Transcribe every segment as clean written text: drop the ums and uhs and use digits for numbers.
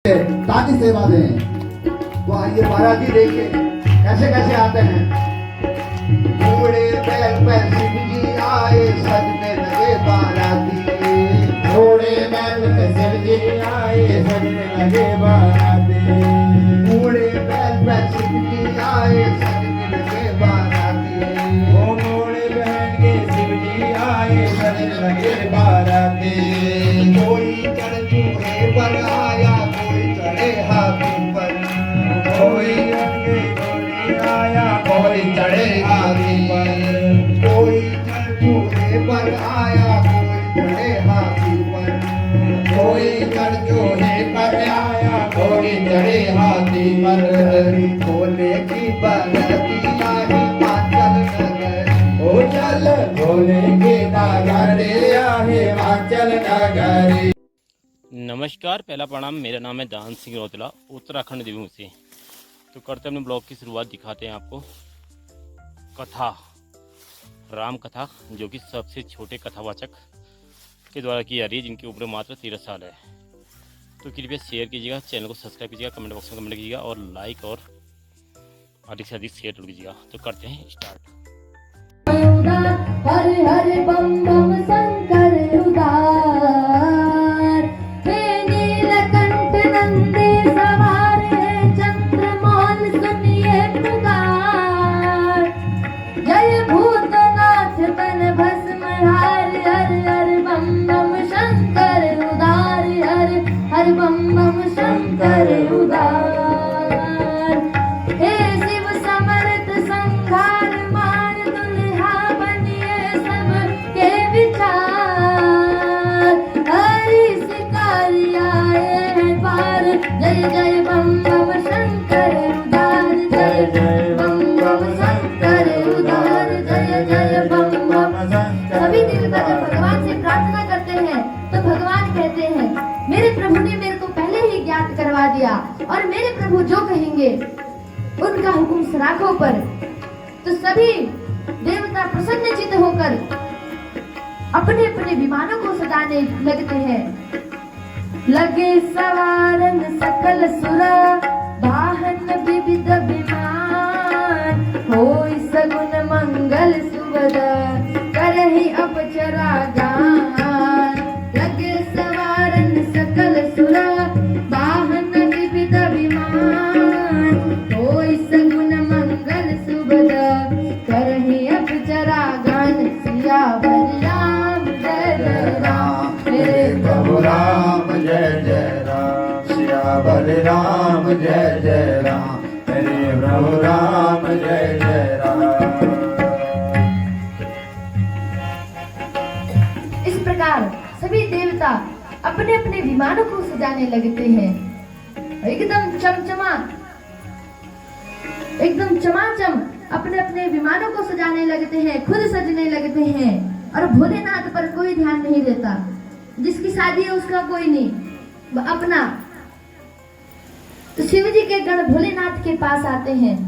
ताकि सेवा दें। तो आइए बाराती देखिए कैसे कैसे आते हैं। घोड़े बैल पर शिव जी आए, सजने लगे बाराती। घोड़े बैल पे शिव जी आए, सजने लगे बाराती। घोड़े बैल पर शिव जी आए, सजने लगे बाराती। ओ घोड़े बैल के शिव जी आए, सजने लगे बाराती। कोई चढ़ चूहे पर आया, कोई चढ़े हाथी पर। कोई रंगे घोड़े आया, कोई चढ़े हाथी पर। कोई चढ़ चूहे पर आया, कोई चढ़े हाथी पर। कोई चढ़ चूहे पर आया, कोई चढ़े हाथी पर। भोले की बरती आई हिमाचल नगर। ओ चल भोले के नगरे आहे हिमाचल नगरी। नमस्कार, पहला प्रणाम। मेरा नाम है दान सिंह रौतला, उत्तराखंड देवी से। तो करते अपने ब्लॉग की शुरुआत दिखाते हैं आपको कथा, राम कथा, जो कि सबसे छोटे कथावाचक के द्वारा की जा रही है, जिनकी उम्र मात्र 13 साल है। तो कृपया शेयर कीजिएगा, चैनल को सब्सक्राइब कीजिएगा, कमेंट बॉक्स में कमेंट कीजिएगा और लाइक और अधिक से अधिक शेयर कीजिएगा। तो करते हैं स्टार्ट। हरे हरे बम बम शंकर उदार, हे नीलकंठ नंदी सवार, हे चंद्रमौल सुनिए पुकार। जय भूतनाथ तन भस्म हार, हर हर बम बम शंकर उदार, हर हर बम बम शंकर उदार। हे शिव समर्थ संहार मार, दुल्हा बनिए सबके विचार। हरि शिकारी आए हैं पार, जय जय बम बम शंकर उदार, जय जय बम बम शंकर उदार, जय जय बम बम। सभी देवता जब भगवान से प्रार्थना करते हैं तो भगवान कहते हैं, मेरे प्रभु ने मेरे को पहले ही ज्ञात करवा दिया, और मेरे प्रभु जो कहेंगे उनका हुक्म सराखों पर। तो सभी देवता प्रसन्नचित्त होकर अपने अपने विमानों को सजाने लगते हैं। लगे सवारन सकल सुरा, वाहन विविध विमान। होई सगुन मंगल सुबद, करहि अपचरा गान। लगे सवारन सकल सुरा, वाहन विविध विमान। होई सगुन मंगल सुबद, करहि अपचरा गान। सियावर राम जय जय राम, मेरे प्रभु राम जय जय राम, सियावर राम जय जय राम, मेरे प्रभु राम जय जय राम। इस प्रकार सभी देवता अपने अपने विमानों को सजाने लगते हैं। एकदम चमचमा, एकदम चमाचम अपने अपने विमानों को सजाने लगते हैं, खुद सजने लगते हैं। और भोलेनाथ पर कोई ध्यान नहीं देता। जिसकी शादी है उसका कोई नहीं, वह अपना। तो शिव जी के गण भोलेनाथ के पास आते हैं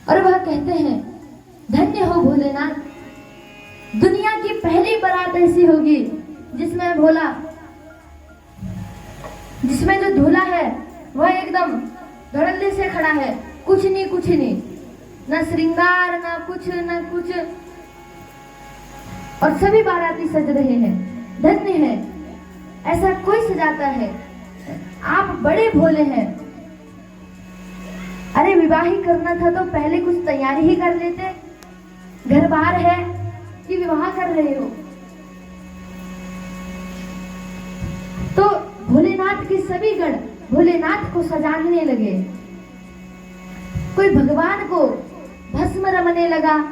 और वह कहते हैं, धन्य हो भोलेनाथ, दुनिया की पहली बारात ऐसी होगी जिसमें भोला, जिसमें जो दूल्हा है वह एकदम धड़ल्ले से खड़ा है, कुछ नहीं कुछ नहीं, न श्रृंगार न कुछ न कुछ, और सभी बाराती सज रहे हैं। धन्य है, ऐसा कोई सजाता है। आप बड़े भोले हैं। अरे विवाह ही करना था तो पहले कुछ तैयारी ही कर लेते। घर बार है कि विवाह कर रहे हो? तो भोलेनाथ के सभी गण भोलेनाथ को सजाने लगे। कोई भगवान को भस्म रमने लगा,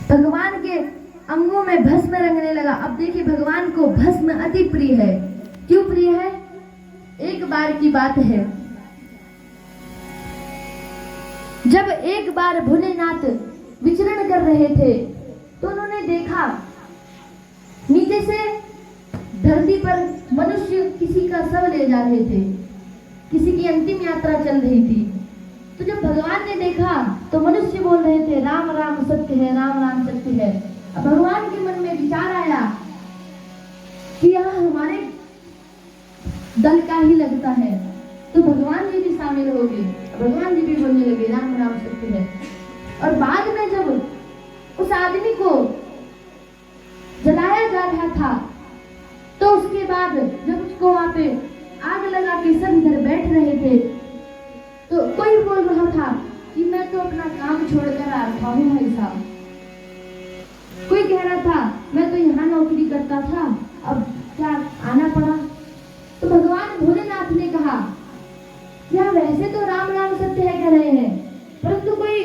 भगवान के अंगों में भस्म रंगने लगा। अब देखिए, भगवान को भस्म अति प्रिय है। क्यों प्रिय है? एक बार की बात है, जब एक बार भोलेनाथ विचरण कर रहे थे तो उन्होंने देखा नीचे से धरती पर मनुष्य किसी का शव ले जा रहे थे, किसी की अंतिम यात्रा चल रही थी। तो जब भगवान ने देखा तो मनुष्य बोल रहे थे, राम राम सत्य है, राम राम सत्य है। अब भगवान के मन में विचार आया कि यह हमारे दल का ही लगता है। तो भगवान जी भी शामिल हो गए। भगवान जी भी बोलने लगे राम राम सत्य है। और बाद में जब उस आदमी को जलाया जा रहा था तो उसके बाद जब उसको वहां पे आग लगा के सब इधर बैठ रहे थे तो कोई बोल रहा था कि मैं तो अपना काम छोड़कर आ रहा हूँ भाई साहब। कोई कह रहा था मैं तो यहाँ नौकरी करता था, अब क्या आना पड़ा। तो भगवान भोलेनाथ ने कहा क्या वैसे तो राम राम सत्य है कह रहे हैं, परंतु कोई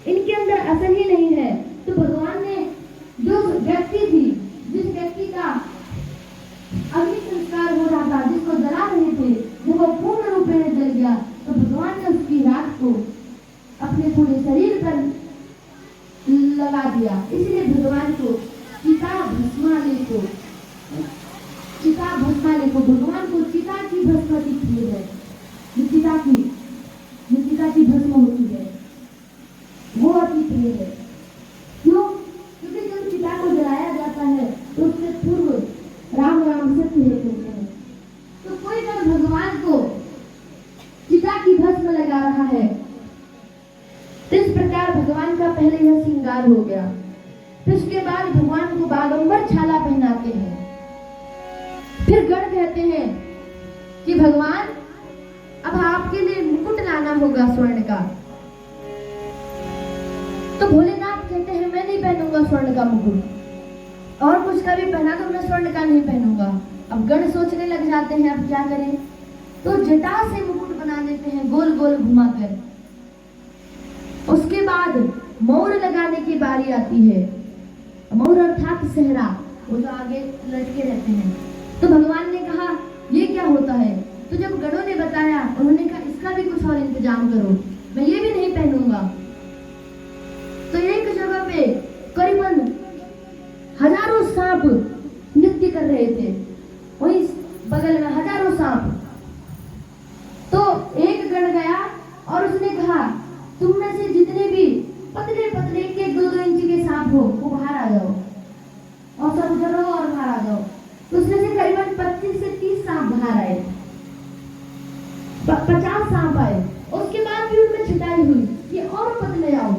इनके अंदर असर ही नहीं है। तो भगवान ने जो व्यक्ति थी, जिस व्यक्ति का अग्नि संस्कार हो रहा था, जिसको जला रहे थे, जब वो पूर्ण रूप में जल गया तो भगवान ने उसकी राख को अपने पूरे शरीर पर लगा दिया। इसलिए भगवान को चिता भस्माले को भगवान को चिता की भस्म की प्रिय है। चिता की भस्म होती है वो अति प्रिय है। क्यों? क्योंकि जब चिता को जलाया जाता है तो उससे पूर्व राम राम सत्य है कहते हैं। तो कोई अगर भगवान को चिता की भस्म लगा रहा है तो इस प्रकार भगवान का पहले यह श्रृंगार हो गया। फिर उसके बाद भगवान को बागंबर छाला पहनाते हैं। फिर गण कहते हैं कि भगवान अब आपके लिए मुकुट लाना होगा स्वर्ण का। तो भोलेनाथ कहते हैं मैं नहीं पहनूंगा स्वर्ण का मुकुट, और कुछ का भी पहना तो मैं स्वर्ण का नहीं पहनूंगा। अब गण सोचने लग जाते हैं अब क्या करें, तो जटा से मुकुट बना देते हैं गोल गोल घुमाकर। उसके बाद मोर लगाने की बारी आती है। मोर अर्थात सेहरा, वो जो आगे लटके रहते हैं। तो भगवान ने कहा ये क्या होता है। तो जब गणों ने बताया, उन्होंने कहा इसका भी कुछ और इंतजाम करो, मैं ये भी नहीं पहनूंगा। तो एक जगह पे करीबन हजारों सांप नृत्य कर रहे थे, वहीं बगल में हजारों सांप। तो एक गण गया और उसने कहा तुम में से जितने भी पतले पतले 1-2 इंच के सांप हो वो बाहर आ जाओ, और सब उधर रहो और बाहर आ जाओ। तो उसमें से करीबन 25 से 30 सांप बाहर आए, 50 सांप आए। उसके बाद भी उनमें छिटाई हुई कि और पतले आओ।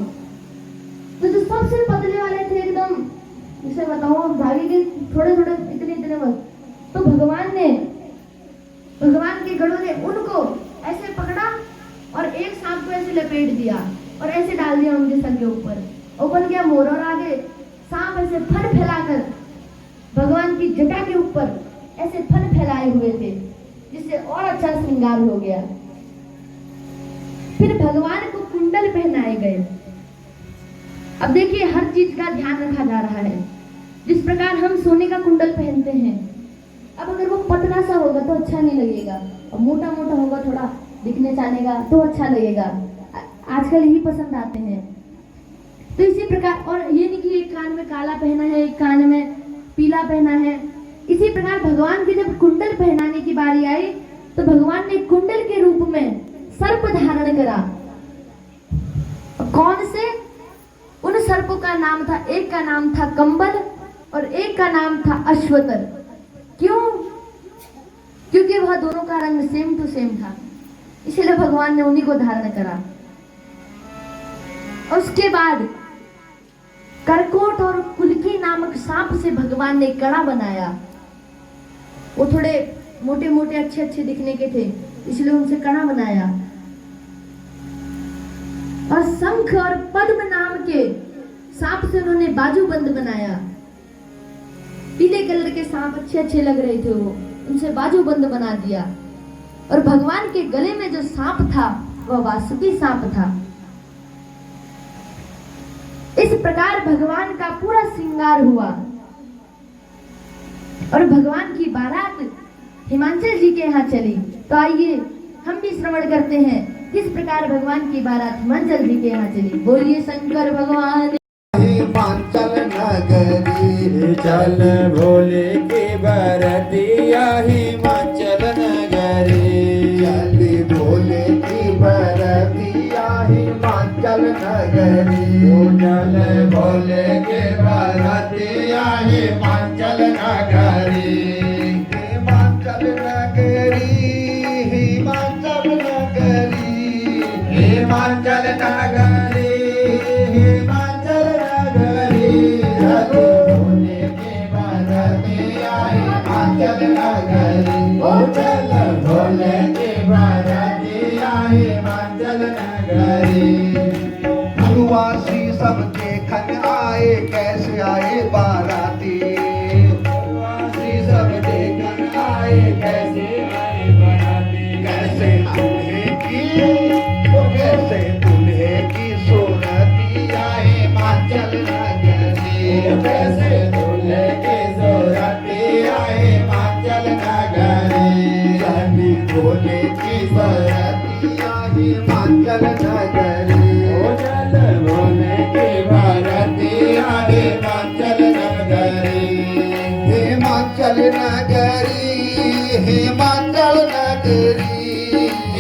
तो जो सबसे पतले वाले थे एकदम, इसे बताओ भागे के थोड़े थोड़े इतने बस। तो भगवान के गणों ने उनको ऐसे पकड़ा और एक सांप को ऐसे लपेट दिया और ऐसे डाल दिया उनके सर के ऊपर, और बन गया मोर। और आगे सांप ऐसे फन फैलाकर भगवान की जटा के ऊपर ऐसे फन फैलाए हुए थे, जिससे और अच्छा श्रृंगार हो गया। फिर भगवान को कुंडल पहनाए गए। अब देखिए हर चीज का ध्यान रखा जा रहा है। जिस प्रकार हम सोने का कुंडल पहनते हैं, अब अगर वो पतला सा होगा तो अच्छा नहीं लगेगा, और मोटा मोटा होगा थोड़ा दिखने जानेगा तो अच्छा लगेगा। आजकल यही पसंद आते हैं। तो इसी प्रकार, और ये नहीं कि एक कान में काला पहना है, एक कान में पीला पहना है। इसी प्रकार भगवान के जब कुंडल पहनाने की बारी आई तो भगवान ने कुंडल के रूप में सर्प धारण करा। कौन से? उन सर्पों का नाम था, एक का नाम था कंबल और एक का नाम था अश्वतर। क्यों? क्योंकि वह दोनों का रंग सेम टू सेम था, इसलिए भगवान ने उन्हीं को धारण करा। और उसके बाद करकोट और कुल्की नामक सांप से भगवान ने कड़ा बनाया। वो थोड़े मोटे मोटे अच्छे दिखने के थे, इसलिए उनसे कड़ा बनाया। और शंख और पद्म नाम के सांप से उन्होंने बाजूबंद बनाया। पीले कलर के सांप अच्छे लग रहे थे, वो उनसे बाजूबंद बना दिया। और भगवान के गले में जो सांप था वह वासुकी सांप था। इस प्रकार भगवान का पूरा श्रृंगार हुआ। और भगवान की बारात हिमाचल जी के यहाँ चली। तो आइए हम भी श्रवण करते हैं किस प्रकार भगवान की बारात हिमाचल जी के यहाँ चली। बोलिए शंकर भगवान। हिमाचल नगरी चल भोले की बरतिया हिमाचल नगरी, चली भोले की बरतिया हिमाचल नगरी। चल भोले की बरतिया हिमाचल नगरी, हिमाचल नगरी नगरी हिमाचल नगरी रघु भोले के बरते आए हिमाचल नगरी चल भोले के बरते आए हिमाचल नगरी गुरुवासी सब देखन आए कैसे आए बाराती वासी सब देखन आए कैसे आए बराती कैसे दूल्हे की तो कैसे दूल्हे की सूरती आए हिमाचल नगरी कैसे दूल्हे के जोराती आए हिमाचल नगरी रवि भोले की बराती आए हिमाचल नगरी चल भोले के बरते आए हिमाचल नगरी हिमाचल नगरी हिमाचल नगरी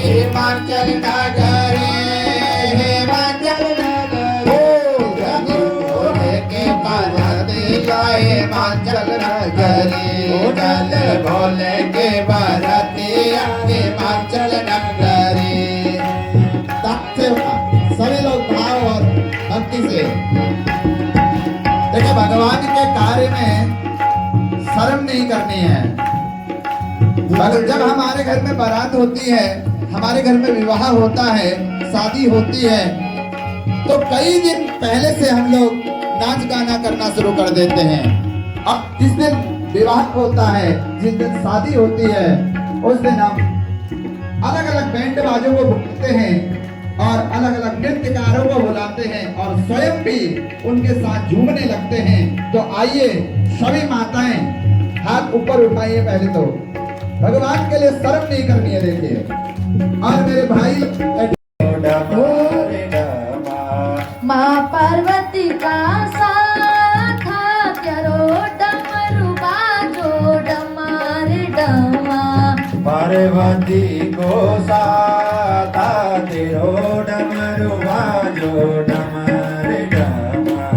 हिमाचल नगरी हिमाचल नगरी रवि भोले के बराती आए हिमाचल नगरी चल भोले के बरते आए हिमाचल नगरी सभी लोग भाव और भक्ति से देखिए भगवान के कार्य में शर्म नहीं करनी है। जब हमारे घर में बारात होती है, हमारे घर में विवाह होता है, शादी होती है, तो कई दिन पहले से हम लोग नाच गाना करना शुरू कर देते हैं। अब जिस दिन विवाह होता है, जिस दिन शादी होती है, उस दिन हम अलग अलग बैंड बाजों को बुलाते हैं और अलग अलग नृत्यकारों को बुलाते हैं और स्वयं भी उनके साथ झूमने लगते हैं। तो आइए सभी माताएं हाथ ऊपर उठाइए, पहले तो भगवान के लिए शर्म नहीं करनी है। देखिए और मेरे भाई माँ पार्वती का साथा करो डमरू बाजो डमार डमा पार्वती को साता तेरो डमरू बाजो डमर डमा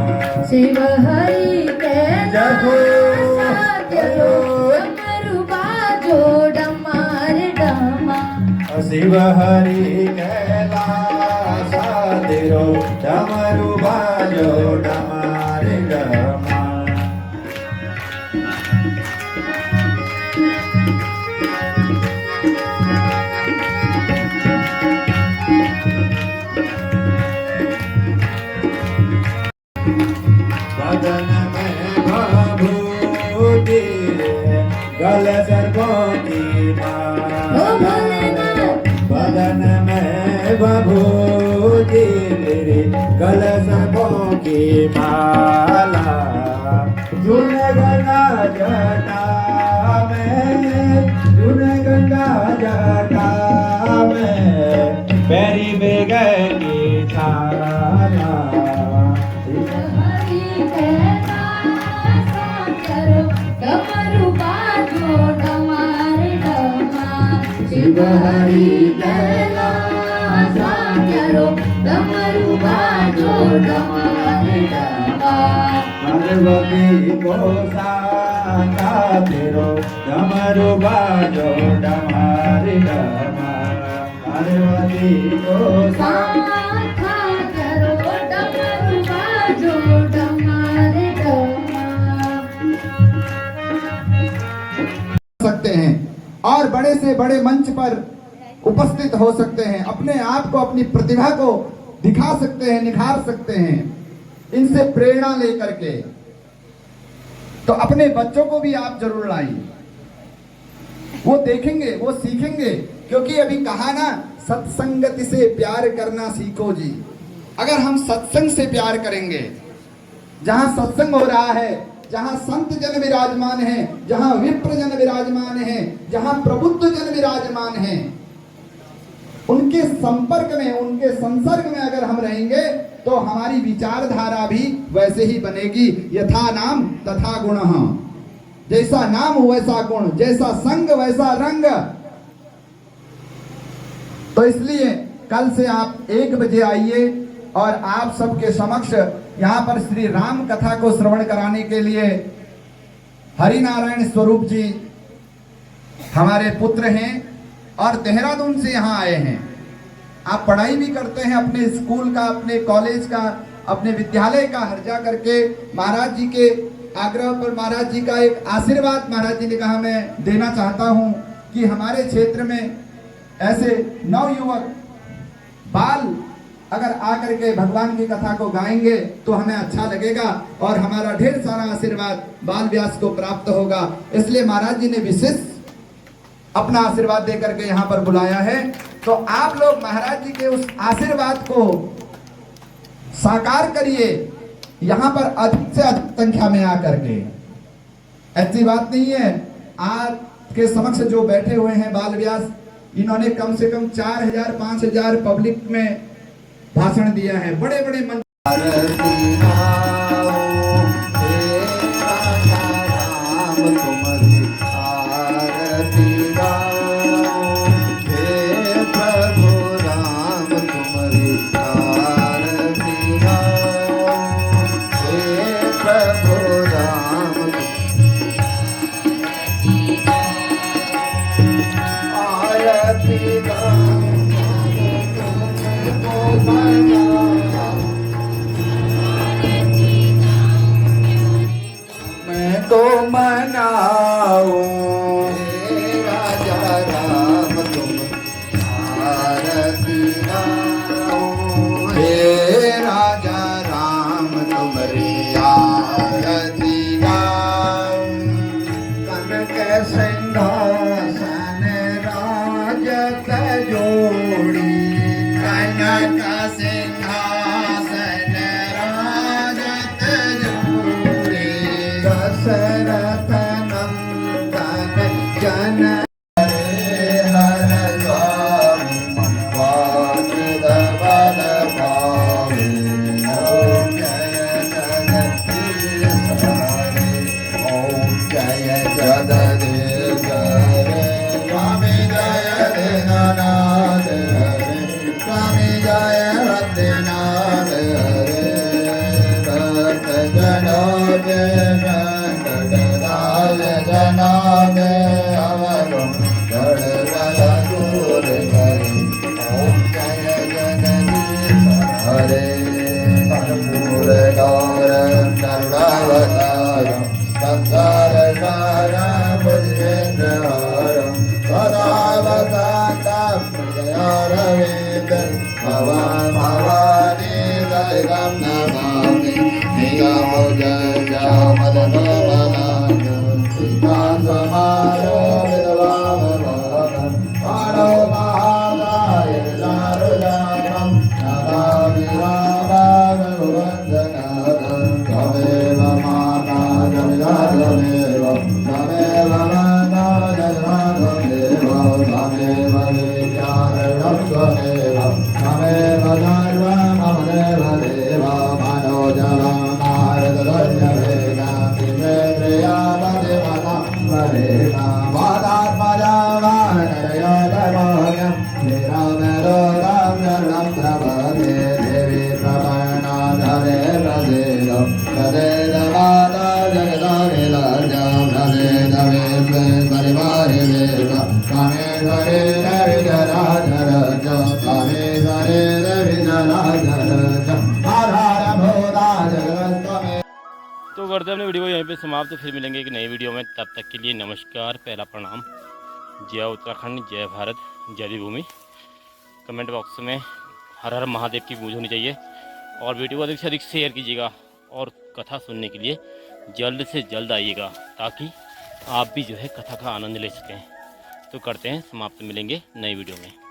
शिव हरि के जगो करो डमरू बाजो डमार डमा शिव हरि कैलासा तेरो डमरू बाजो डमर डमा बदन में भभूति गल सर्पों की ओ माला भोलेनाथ बदन में भभूति तेरे गल सर्पों की माला झूल गंगा जटा में झूल गंगा जटा में पैरी बेगे की छाला हरि कैलासा करो डमरू बाजो डमार डमा शिव हरि कैलासा करो डमरू बाजो डमार डमा पार्वती को साता तेरो डमरू बाजो डमारी डमा पार्वती को साथा करो डमरू बाजो डमार डमा सकते हैं और बड़े से बड़े मंच पर उपस्थित हो सकते हैं, अपने आप को अपनी प्रतिभा को दिखा सकते हैं, निखार सकते हैं इनसे प्रेरणा लेकर के। तो अपने बच्चों को भी आप जरूर लाइए, वो देखेंगे, वो सीखेंगे। क्योंकि अभी कहा ना, सत्संगति से प्यार करना सीखो जी। अगर हम सत्संग से प्यार करेंगे, जहां सत्संग हो रहा है, जहां संत जन विराजमान हैं, जहां विप्र जन विराजमान हैं, जहां प्रबुद्ध जन विराजमान हैं, उनके संपर्क में, उनके संसर्ग में अगर हम रहेंगे तो हमारी विचारधारा भी वैसे ही बनेगी। यथा नाम तथा गुण, जैसा नाम वैसा गुण, जैसा संग वैसा रंग। तो इसलिए कल से आप 1 बजे आइए और आप सबके समक्ष यहाँ पर श्री राम कथा को श्रवण कराने के लिए हरिनारायण स्वरूप जी हमारे पुत्र हैं और देहरादून से यहाँ आए हैं। आप पढ़ाई भी करते हैं, अपने स्कूल का, अपने कॉलेज का, अपने विद्यालय का हर्जा करके महाराज जी के आग्रह पर महाराज जी का एक आशीर्वाद महाराज जी ने कहा मैं देना चाहता हूं कि हमारे क्षेत्र में ऐसे नवयुवक बाल अगर आकर के भगवान की कथा को गाएंगे तो हमें अच्छा लगेगा और हमारा ढेर सारा आशीर्वाद बाल व्यास को प्राप्त होगा। इसलिए महाराज जी ने विशेष अपना आशीर्वाद देकर के यहाँ पर बुलाया है। तो आप लोग महाराज जी के उस आशीर्वाद को साकार करिए, यहाँ पर अधिक से अधिक संख्या में आकर के। ऐसी बात नहीं है, आज के समक्ष जो बैठे हुए हैं बाल व्यास, इन्होंने कम से कम 4000 5000 पब्लिक में भाषण दिया है, बड़े बड़े मंच। तो मनाऊं राजा राम तुम आरती गाओ, हे राजा राम तुम्हारी आरती गाओ। कनक सिंहासन राजत जोड़ी, कनक सिंहासन राजत जोड़ी, दशरथ नंदन जन हर स्वामी वासुद बल भावे, ओम जय जगदीश हरे, ओम जय जगदीश हरे, स्वामी जय दीनानाथ हरे, स्वामी जय हरिनाथ हरे, भक्त जनों के जनाबे अवरुण जड़ दूर करे, ओम जय जगदीश हरे, कर्पूर गौरम करुणावतारम संसार सारम भुजगेन्द्रहारम सदा वसन्तं हृदयारविन्दं भवान् भवानी सहितं नमामि, निगमो जयमदनवनानं सीतां समारोपितवामभागं पाणौ महादाय दारुदानं नमामि रामानुवन्दनाथं। त्वमेव माता जगदाधमेव, त्वमेव माता जगदाधमेव, त्वमेव विद्याधरं त्वमेव, त्वमेव सर्वं मम देव देव। मनोजवं नारदधन्यवेदां त्रिवेन्द्रियामधिमतं वरेणां वादात्मजावानरयोगमोहं निरमेरोगं शरणं प्रपद्ये। देवी प्रपन्नाधरे प्रसीदं तदेव माता जगदभिलाषं, तदेव विश्वे परिवारिदेव, त्वमेश्वरी रविजराधर च, त्वमेश्वरी रविजराधर च, आधारभूता जगत्त्वमेव। तो करते अपने वीडियो को यहीं पे समाप्त, फिर मिलेंगे एक नई वीडियो में। तब तक के लिए नमस्कार, पहला प्रणाम। जय उत्तराखंड, जय भारत, जय देवभूमि। कमेंट बॉक्स में हर हर महादेव की गूंज होनी चाहिए और वीडियो को अधिक से अधिक शेयर कीजिएगा और कथा सुनने के लिए जल्द से जल्द आइएगा ताकि आप भी जो है कथा का आनंद ले सकें। तो करते हैं समाप्त, मिलेंगे नई वीडियो में।